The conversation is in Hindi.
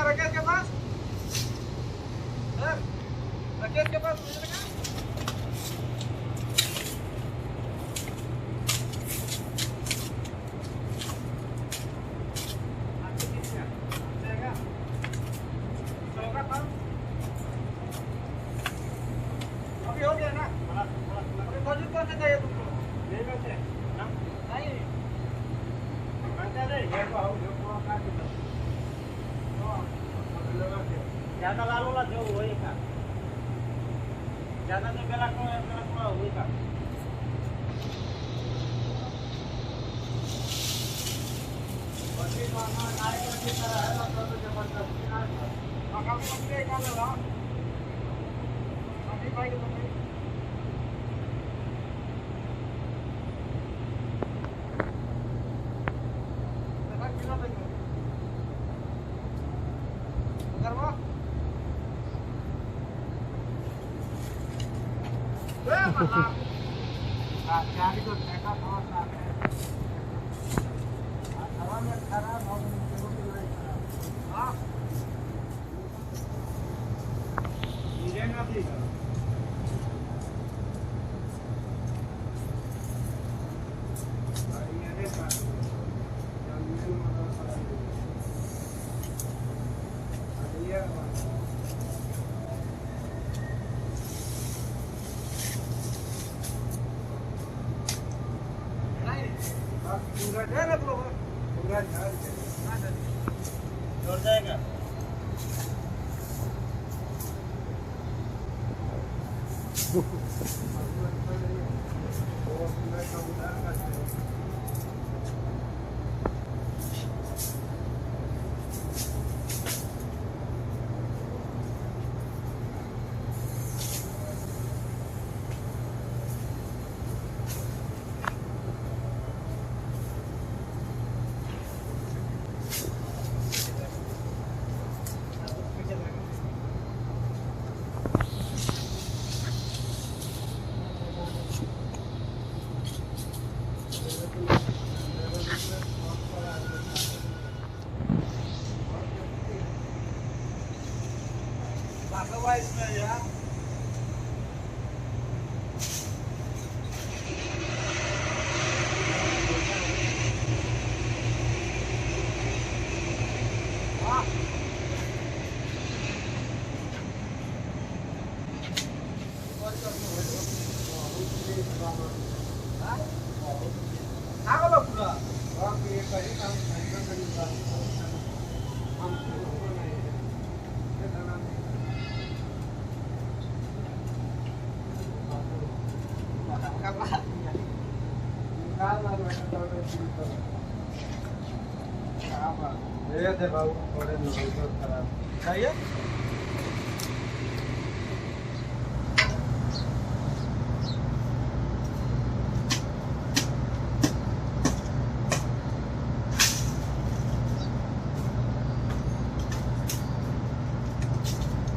राकेश के पास सर, राकेश के पास मुझे लगा अभी हो गया ना। अभी मौजूद कौन से चाहिए तुमको? नहीं बचे नहीं बचा नहीं ये को आओ जो को का ज्यादा लाल वाला जो वही का ज्यादा तो बेला को वही का बच्चे को ना नायक की तरह है ना तो जबरदस्ती ना मकान पक्के का लगा अभी भाई तो जोड़ जाएगा इसमें यार ये दे बाबू थोड़े खराब चाहिए।